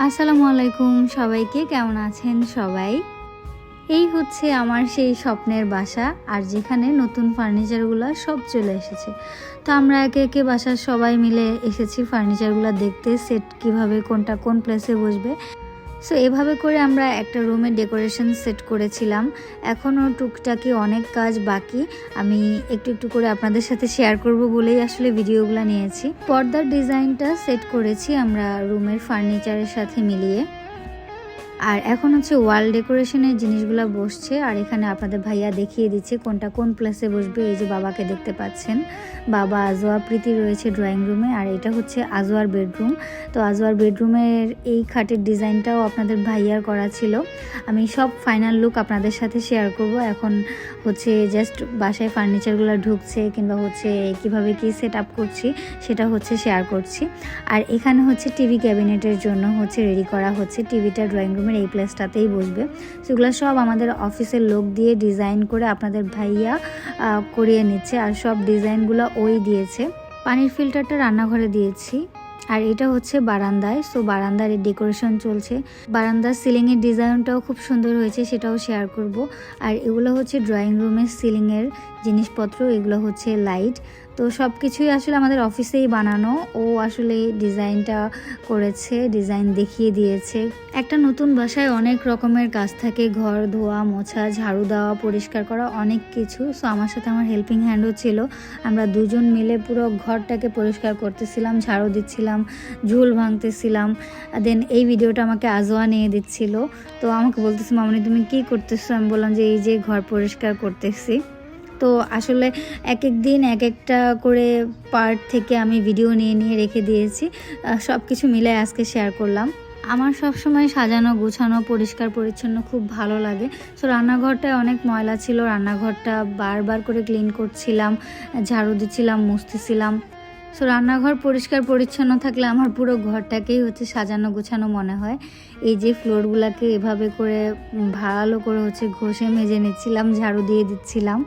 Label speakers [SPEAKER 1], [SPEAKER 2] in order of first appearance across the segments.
[SPEAKER 1] আসসালামু আলাইকুম সবাইকে, কেমন আছেন সবাই? এই হচ্ছে আমার সেই স্বপ্নের বাসা, আর যেখানে নতুন ফার্নিচারগুলো সব চলে এসেছে। তো আমরা একে একে বাসার সবাই মিলে এসেছি ফার্নিচারগুলো দেখতে, সেট কিভাবে কোনটা কোন প্লেসে বসবে। সো এভাবে করে আমরা একটা রুমের ডেকোরেশন সেট করেছিলাম। এখনও টুকটাকি অনেক কাজ বাকি, আমি একটু একটু করে আপনাদের সাথে শেয়ার করব বলেই আসলে ভিডিওগুলো নিয়েছি। পর্দার ডিজাইনটা সেট করেছি আমরা রুমের ফার্নিচারের সাথে মিলিয়ে। আর এখন হচ্ছে ওয়াল ডেকোরেশনের জিনিসগুলো বসছে, আর এখানে আপনাদের ভাইয়া দেখিয়ে দিচ্ছে কোনটা কোন প্লেসে বসবে। এই যে বাবাকে দেখতে পাচ্ছেন, বাবা আজোয়া প্রীতি রয়েছে ড্রয়িং রুমে, আর এটা হচ্ছে আজোয়ার বেডরুম। তো আজোয়ার বেডরুমের এই খাটের ডিজাইনটাও আপনাদের ভাইয়ার করা ছিল। আমি সব ফাইনাল লুক আপনাদের সাথে শেয়ার করব। এখন হচ্ছে জাস্ট বাসায় ফার্নিচারগুলো ঢুকছে কিংবা হচ্ছে কিভাবে কি সেট আপ করছি সেটা হচ্ছে শেয়ার করছি। আর এখানে হচ্ছে টিভি ক্যাবিনেটের জন্য হচ্ছে রেডি করা হচ্ছে। টিভিটা ড্রয়িং রুমের এই প্লেসটাতেই বসবে। সেগুলো সব আমাদের অফিসের লোক দিয়ে ডিজাইন করে আপনাদের ভাইয়া করিয়ে নিচ্ছে, আর সব ডিজাইনগুলো ওই দিয়েছে। পানির ফিল্টারটা রান্নাঘরে দিয়েছি, আর এটা হচ্ছে বারান্দায়। সো বারান্দার ডেকোরেশন চলছে। বারান্দার সিলিংয়ের ডিজাইনটাও খুব সুন্দর হয়েছে, সেটাও শেয়ার করব। আর এগুলো হচ্ছে ড্রয়িং রুমের সিলিংয়ের জিনিসপত্র, এগুলো হচ্ছে লাইট। তো সব কিছুই আসলে আমাদের অফিসেই বানানো। ও আসলে ডিজাইনটা করেছে, ডিজাইন দেখিয়ে দিয়েছে। একটা নতুন বাসায় অনেক রকমের কাজ থাকে, ঘর ধোয়া মোছা, ঝাড়ু দেওয়া, পরিষ্কার করা, অনেক কিছু। সো আমার সাথে আমার হেল্পিং হ্যান্ডও ছিল। আমরা দুজন মিলে পুরো ঘরটাকে পরিষ্কার করতেছিলাম, ঝাড়ু দিচ্ছিলাম, ঝুল ভাঙতেছিলাম। দেন এই ভিডিওটা আমাকে আজোয়া নিয়ে দিচ্ছিল। তো আমাকে বলতেছে, মামনি তুমি কি করতেছো? আমি বললাম যে এই যে ঘর পরিষ্কার করতেছি। তো আসলে এক এক দিন এক একটা করে পার্ট থেকে আমি ভিডিও নিয়ে নিয়ে রেখে দিয়েছি, সব কিছু মিলে আজকে শেয়ার করলাম। আমার সব সময় সাজানো গোছানো পরিষ্কার পরিচ্ছন্ন খুব ভালো লাগে। সো রান্নাঘরটায় অনেক ময়লা ছিল, রান্নাঘরটা বারবার করে ক্লিন করছিলাম, ঝাড়ু দিচ্ছিলাম, মুছতেছিলাম। সো রান্নাঘর পরিষ্কার পরিচ্ছন্ন থাকলে আমার পুরো ঘরটাকেই হচ্ছে সাজানো গোছানো মনে হয়। এই যে ফ্লোরগুলোকে এভাবে করে ভালো করে হচ্ছে ঘষে মেজে নিচ্ছিলাম, ঝাড়ু দিয়ে দিচ্ছিলাম।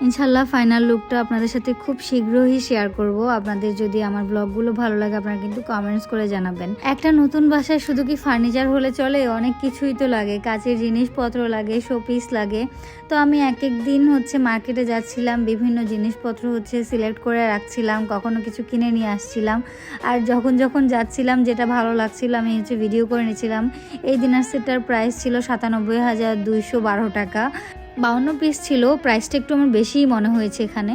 [SPEAKER 1] ইনশাল্লাহ ফাইনাল লুকটা আপনাদের সাথে খুব শীঘ্রই শেয়ার করব। আপনাদের যদি আমার ব্লগগুলো ভালো লাগে আপনারা কিন্তু কমেন্টস করে জানাবেন। একটা নতুন বাসায় শুধু কি ফার্নিচার হলে চলে? অনেক কিছুই তো লাগে, কাচের জিনিসপত্র লাগে, শোপিস লাগে। তো আমি এক এক দিন হচ্ছে মার্কেটে যাচ্ছিলাম, বিভিন্ন জিনিসপত্র হচ্ছে সিলেক্ট করে রাখছিলাম, কখনো কিছু কিনে নিয়ে আসছিলাম। আর যখন যখন যাচ্ছিলাম যেটা ভালো লাগছিল আমি হচ্ছে ভিডিও করে নিয়েছিলাম। এই ডিনার সেটটার প্রাইস ছিল 97,212 টাকা। 52 পিস ছিল, প্রাইসটা একটু আমার বেশিই মনে হয়েছে। এখানে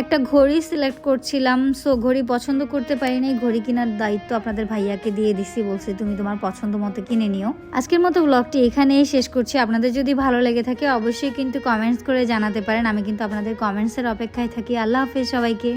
[SPEAKER 1] একটা ঘড়ি সিলেক্ট করছিলাম, সো ঘড়ি পছন্দ করতে পারিনি। ঘড়ি কেনার দায়িত্ব আপনাদের ভাইয়াকে দিয়ে দিছি, বলছি তুমি তোমার পছন্দ মতো কিনে নিও। আজকের মতো ব্লগটি এখানেই শেষ করছি। আপনাদের যদি ভালো লেগে থাকে অবশ্যই কিন্তু কমেন্টস করে জানাতে পারেন। আমি কিন্তু আপনাদের কমেন্টসের অপেক্ষায় থাকি। আল্লাহ হাফেজ সবাইকে।